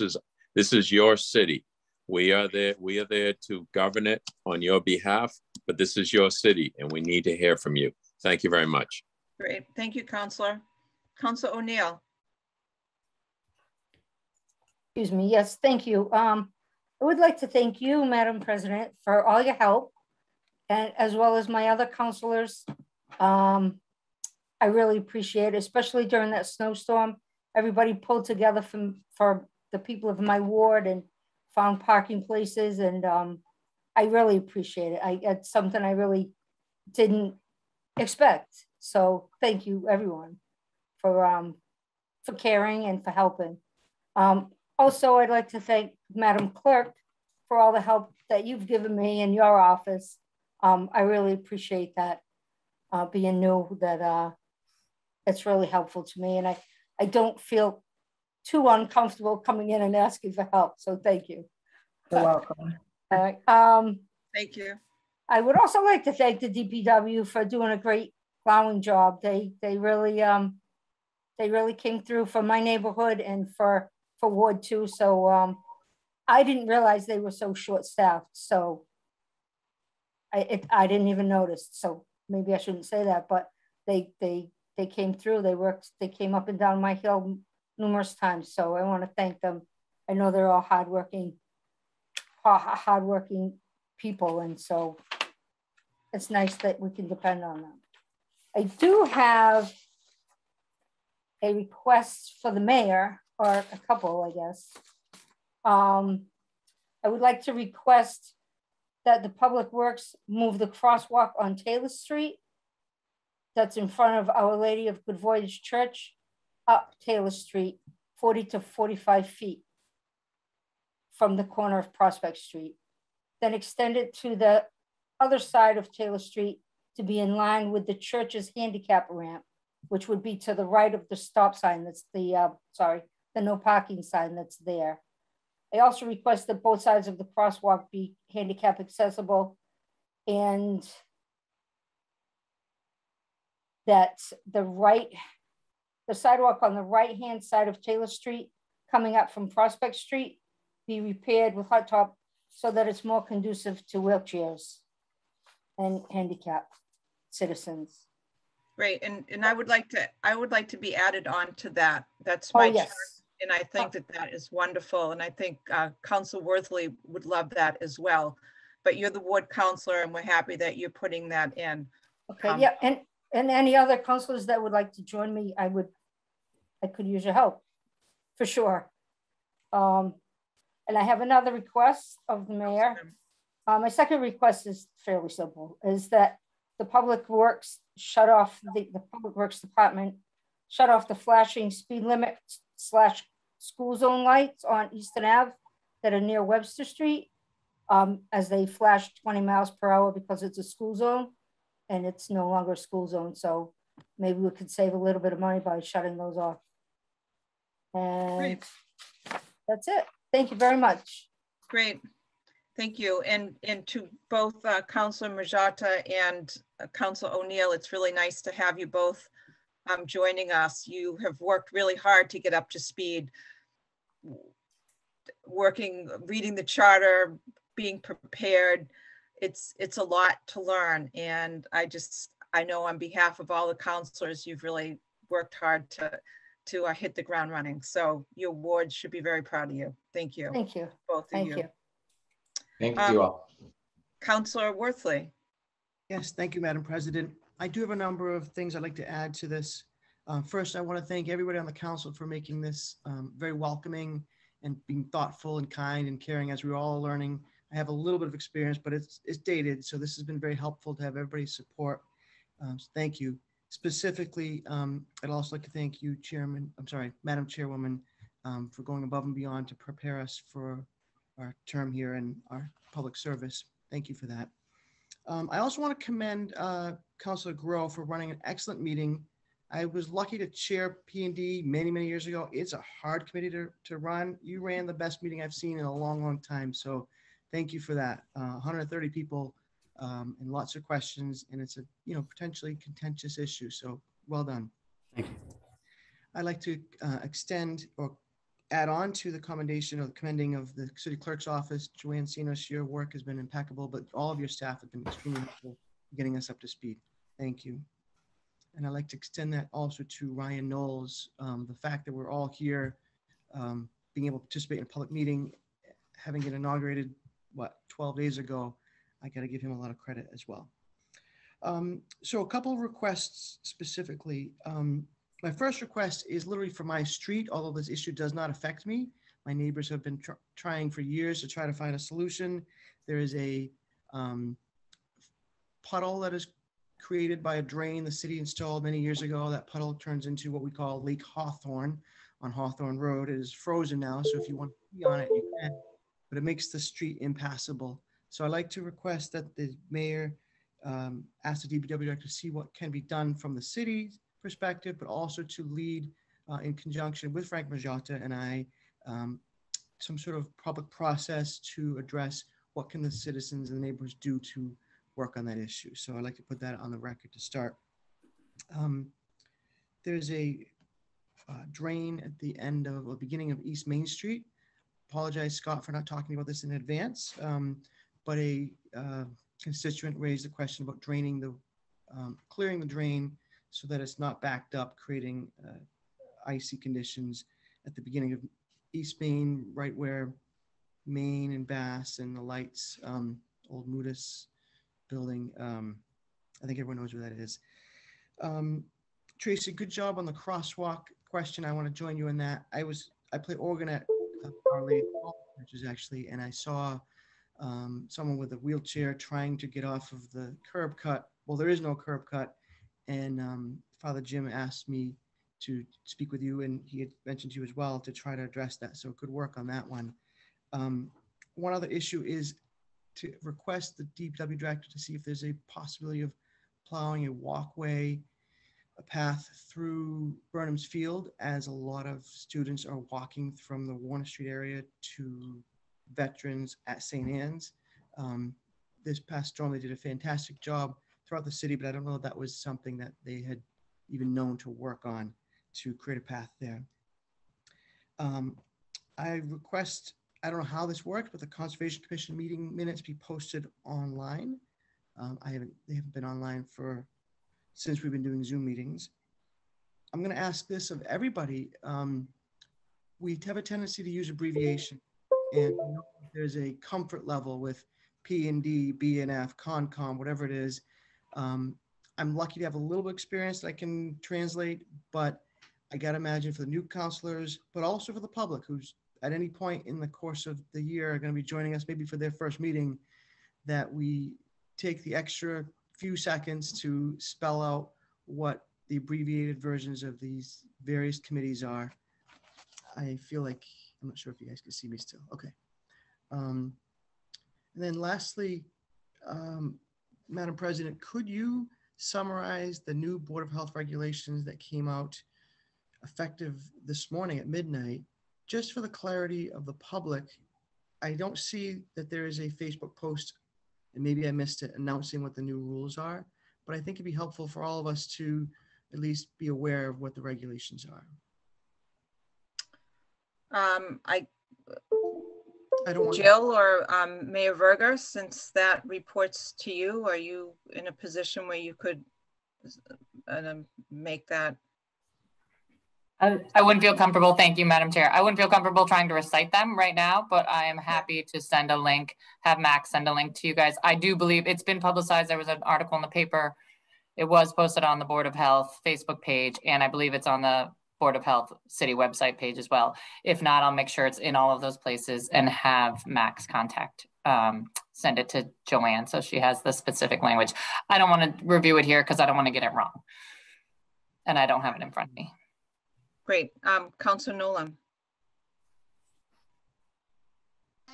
is your city. We are there to govern it on your behalf, but this is your city and we need to hear from you. Thank you very much. Great. Thank you, Councillor. Councillor O'Neill. Excuse me. Yes, thank you. I would like to thank you, Madam President, for all your help, and as well as my other councilors. I really appreciate it, especially during that snowstorm. Everybody pulled together for the people of my ward and found parking places, and I really appreciate it. It's something I really didn't expect. So thank you, everyone, for caring and for helping. Also, I'd like to thank Madam Clerk for all the help that you've given me in your office. I really appreciate that, being new, that it's really helpful to me. And I don't feel too uncomfortable coming in and asking for help. So thank you. You're welcome. All right. Thank you. I would also like to thank the DPW for doing a great plowing job. They really came through for my neighborhood and for Ward 2. So I didn't realize they were so short-staffed. So I didn't even notice. So maybe I shouldn't say that, but they came through. They came up and down my hill numerous times. So I want to thank them. I know they're all hardworking people, and so it's nice that we can depend on them. I do have a request for the mayor, or a couple, I guess. I would like to request that the Public Works move the crosswalk on Taylor Street that's in front of Our Lady of Good Voyage Church up Taylor Street 40 to 45 feet from the corner of Prospect Street. Then extend it to the other side of Taylor Street to be in line with the church's handicap ramp, which would be to the right of the stop sign that's the no parking sign that's there. I also request that both sides of the crosswalk be handicap accessible, and that the sidewalk on the right-hand side of Taylor Street coming up from Prospect Street be repaired with hot top so that it's more conducive to wheelchairs and handicapped citizens. Great. And I would like to be added on to that. That's my yes. chart, and I think that is wonderful. And I think Council Worthley would love that as well. But you're the ward councilor, and we're happy that you're putting that in. Okay. Yeah. And any other councilors that would like to join me, I could use your help for sure. And I have another request of the mayor. My second request is fairly simple, is that the Public Works the Public Works Department shut off the flashing speed limit / school zone lights on Eastern Ave that are near Webster Street, as they flash 20 miles per hour because it's a school zone and it's no longer a school zone. So maybe we could save a little bit of money by shutting those off. And Great. That's it. Thank you very much. Great. Thank you. And to both Councilor Majota and Councilor O'Neill, it's really nice to have you both joining us. You have worked really hard to get up to speed, reading the charter, being prepared. It's a lot to learn. And I know on behalf of all the councilors, you've really worked hard to hit the ground running. So your ward should be very proud of you. Thank you. Thank you. Both of Thank you. you. Thank you all. Councilor Worthley. Yes, thank you, Madam President. I do have a number of things I'd like to add to this. First, I want to thank everybody on the council for making this very welcoming and being thoughtful and kind and caring as we're all learning. I have a little bit of experience, but it's dated. So this has been very helpful to have everybody's support. So thank you. Specifically, I'd also like to thank you, Madam Chairwoman, for going above and beyond to prepare us for our term here and our public service. Thank you for that. I also want to commend Councilor Grow for running an excellent meeting. I was lucky to chair P&D many years ago. It's a hard committee to run. You ran the best meeting I've seen in a long time. So thank you for that. 130 people and lots of questions, and it's a potentially contentious issue. So well done. Thank you. I'd like to extend or add on to the commendation or the commending of the city clerk's office. Joanne Sinos, your work has been impeccable, but all of your staff have been extremely helpful getting us up to speed. Thank you. And I'd like to extend that also to Ryan Knowles. The fact that we're all here, being able to participate in a public meeting, having it inaugurated, 12 days ago, I got to give him a lot of credit as well. So a couple of requests specifically. My first request is literally for my street, although this issue does not affect me. My neighbors have been trying for years to try to find a solution. There is a puddle that is created by a drain the city installed many years ago. That puddle turns into what we call Lake Hawthorne on Hawthorne Road. It is frozen now, so if you want to be on it, you can, but it makes the street impassable. So I'd like to request that the mayor ask the DPW director to see what can be done from the city's perspective, but also to lead in conjunction with Frank Majota and I, some sort of public process to address what can the citizens and the neighbors do to work on that issue. So I'd like to put that on the record to start. There's a drain at the end of the beginning of East Main Street. Apologize, Scott, for not talking about this in advance, but a constituent raised the question about draining the, clearing the drain so that it's not backed up, creating icy conditions at the beginning of East Main, right where Main and Bass and the lights, old Moodus building. I think everyone knows where that is. Tracy, good job on the crosswalk question. I want to join you in that. I play organ at Our Lady Churches actually, and I saw someone with a wheelchair trying to get off of the curb cut. Well, there is no curb cut, and Father Jim asked me to speak with you, and he had mentioned to you as well to try to address that. So good work on that one. One other issue is to request the DPW director to see if there's a possibility of plowing a walkway, a path through Burnham's Field, as a lot of students are walking from the Warner Street area to Veterans at St. Anne's. This past storm, they did a fantastic job throughout the city, but I don't know if that was something that they had even known to work on to create a path there. I request, I don't know how this works, but the Conservation Commission meeting minutes be posted online. They haven't been online since we've been doing Zoom meetings. I'm going to ask this of everybody. We have a tendency to use abbreviation, and there's a comfort level with P&D, BNF, CONCOM, whatever it is. I'm lucky to have a little bit of experience that I can translate, but I got to imagine for the new counselors, but also for the public who's at any point in the course of the year are going to be joining us maybe for their first meeting, that we take the extra few seconds to spell out what the abbreviated versions of these various committees are. I feel like, I'm not sure if you guys can see me still. Okay. And then lastly, Madam President, could you summarize the new Board of Health regulations that came out effective this morning at midnight? Just for the clarity of the public, I don't see that there is a Facebook post, and maybe I missed it, announcing what the new rules are, but I think it'd be helpful for all of us to at least be aware of what the regulations are. I don't want Jill or Mayor Verger, since that reports to you, are you in a position where you could make that? I wouldn't feel comfortable. Thank you, Madam Chair. I wouldn't feel comfortable trying to recite them right now, but I am happy to send a link, have Max send a link to you guys. I do believe it's been publicized. There was an article in the paper. It was posted on the Board of Health Facebook page, and I believe it's on the Board of Health city website page as well. If not, I'll make sure it's in all of those places and have Max send it to Joanne so she has the specific language. I don't want to review it here because I don't want to get it wrong. And I don't have it in front of me. Great. Councilor Nolan.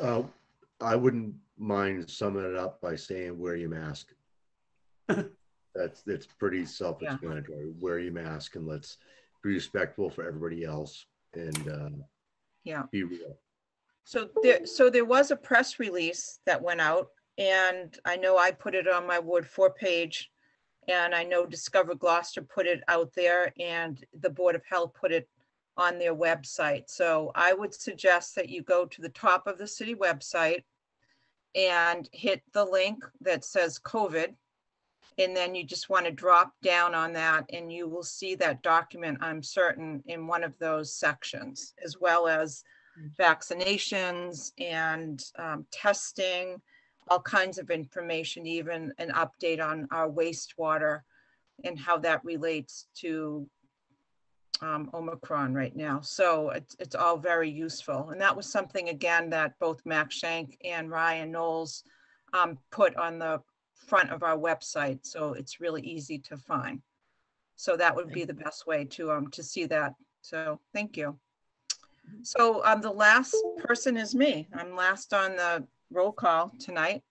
I wouldn't mind summing it up by saying wear your mask. That's pretty self-explanatory. Wear your mask and let's be respectful for everybody else and be real. So there was a press release that went out, and I know I put it on my Ward 4 page, and I know Discover Gloucester put it out there, and the Board of Health put it on their website. So I would suggest that you go to the top of the city website and hit the link that says COVID. And then you just want to drop down on that and you will see that document, I'm certain, in one of those sections, as well as vaccinations and testing, all kinds of information, even an update on our wastewater and how that relates to Omicron right now. So it's all very useful. And that was something, again, that both Max Shank and Ryan Knowles put on the front of our website. So it's really easy to find. So that would be the best way to see that. So thank you. So the last person is me. I'm last on the roll call tonight.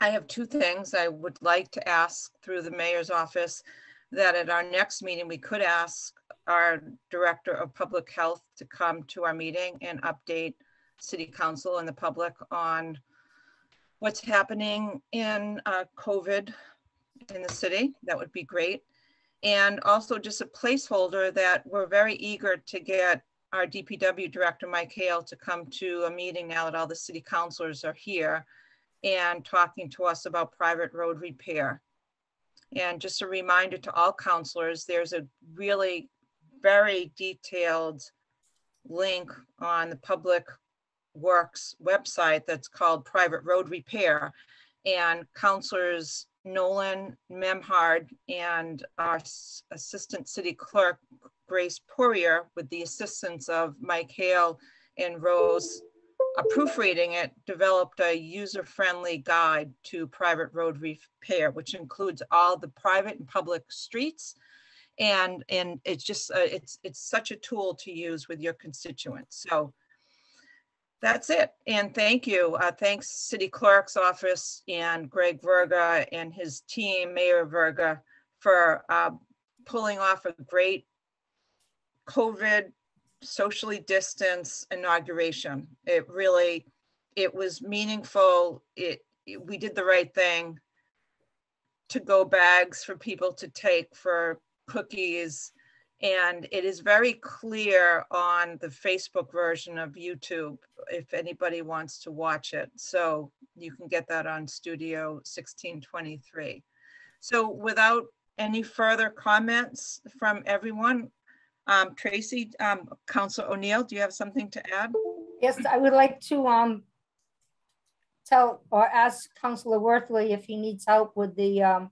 I have two things I would like to ask through the mayor's office, that at our next meeting, we could ask our Director of Public Health to come to our meeting and update City Council and the public on what's happening in COVID in the city. That would be great. And also just a placeholder that we're very eager to get our DPW Director, Mike Hale, to come to a meeting now that all the city councilors are here and talking to us about private road repair. And just a reminder to all councilors, there's a really very detailed link on the Public Works website that's called Private Road Repair. And councilors Nolan, Memhard, and our Assistant City Clerk, Grace Poirier, with the assistance of Mike Hale and Rose, proofreading it, developed a user-friendly guide to private road repair, which includes all the private and public streets. And it's just, it's such a tool to use with your constituents. So that's it. And thank you. Thanks City Clerk's office and Greg Verga and his team, Mayor Verga, for pulling off a great COVID socially distanced inauguration. It was meaningful. We did the right thing. To go bags for people to take for cookies. And it is very clear on the Facebook version of YouTube if anybody wants to watch it. So you can get that on Studio 1623. So without any further comments from everyone, Tracy, Councilor O'Neill, do you have something to add? Yes, I would like to tell or ask Councilor Worthley if he needs help with the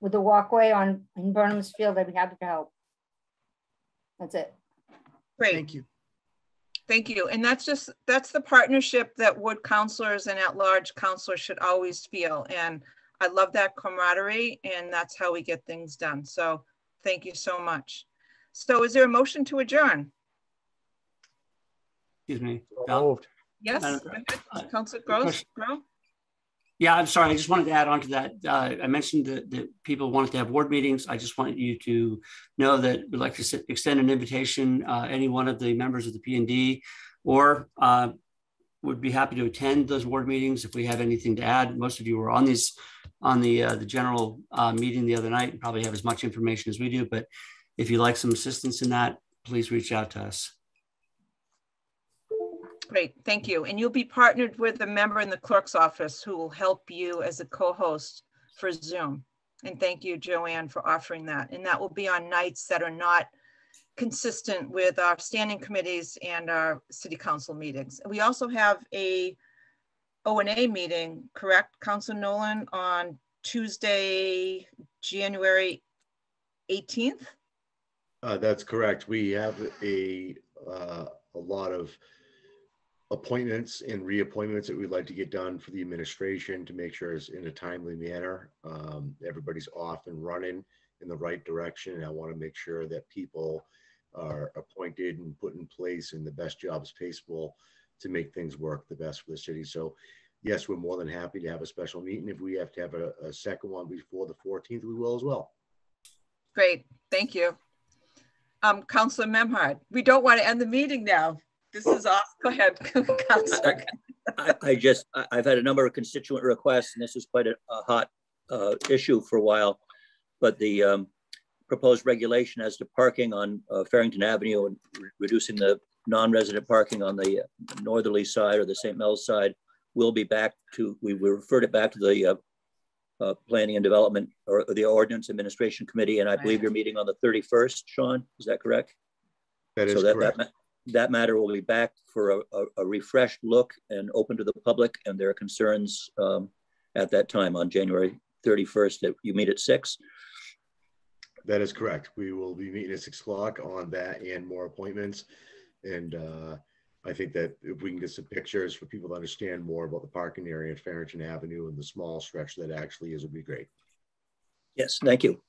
walkway in Burnham's Field. I'd be happy to help. That's it. Great. Thank you. Thank you. And that's the partnership that ward councilors and at-large councilors should always feel. And I love that camaraderie, and that's how we get things done. So thank you so much. So is there a motion to adjourn? Excuse me. Moved. Yes, Councilor Gross. Yeah, I'm sorry. I just wanted to add on to that. I mentioned that people wanted to have ward meetings. I just wanted you to know that we'd like to extend an invitation, any one of the members of the P&D, or would be happy to attend those ward meetings if we have anything to add. Most of you were on the general meeting the other night and probably have as much information as we do. But if you'd like some assistance in that, please reach out to us. Great, thank you. And you'll be partnered with a member in the clerk's office who will help you as a co-host for Zoom. And thank you, Joanne, for offering that. And that will be on nights that are not consistent with our standing committees and our city council meetings. We also have a O&A meeting, correct, Councilor Nolan, on Tuesday, January 18th? That's correct. We have a lot of appointments and reappointments that we'd like to get done for the administration to make sure it's in a timely manner. Everybody's off and running in the right direction. And I want to make sure that people are appointed and put in place in the best jobs possible to make things work the best for the city. So yes, we're more than happy to have a special meeting. If we have to have a second one before the 14th, we will as well. Great, thank you. Councilor Memhard, we don't want to end the meeting now. This is off. Go ahead, Councilor. I've had a number of constituent requests, and this is quite a hot issue for a while, but the proposed regulation as to parking on Farrington Avenue and reducing the non-resident parking on the northerly side or the St. Mel's side will be back to, we referred it back to the Planning and Development or the Ordinance Administration Committee, and I believe you're meeting on the 31st, Sean, is that correct? That is correct. That matter will be back for a refreshed look and open to the public and their concerns at that time on January 31st. That you meet at 6. That is correct. We will be meeting at 6 o'clock on that and more appointments. And I think that if we can get some pictures for people to understand more about the parking area at Farrington Avenue and the small stretch that actually is, would be great. Yes, thank you.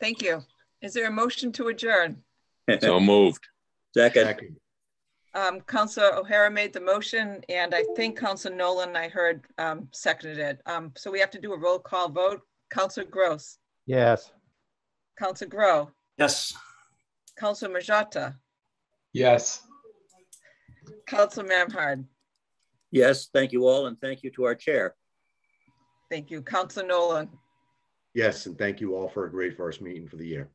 Thank you. Is there a motion to adjourn? So moved. Second. Councilor O'Hara made the motion, and I think Councilor Nolan, I heard, seconded it. So we have to do a roll call vote. Councilor Gross. Yes. Councilor Grow. Yes. Councilor Majota. Yes. Councilor Memhard. Yes, thank you all, and thank you to our chair. Thank you. Councilor Nolan. Yes, and thank you all for a great first meeting for the year.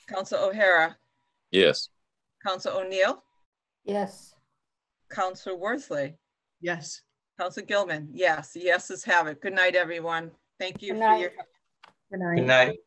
Councilor O'Hara. Yes. Councilor O'Neill. Yes. Councilor Worthley. Yes. Councilor Gilman. Yes, the yeses have it. Good night, everyone. Thank you Good for night. your Good night. Good night.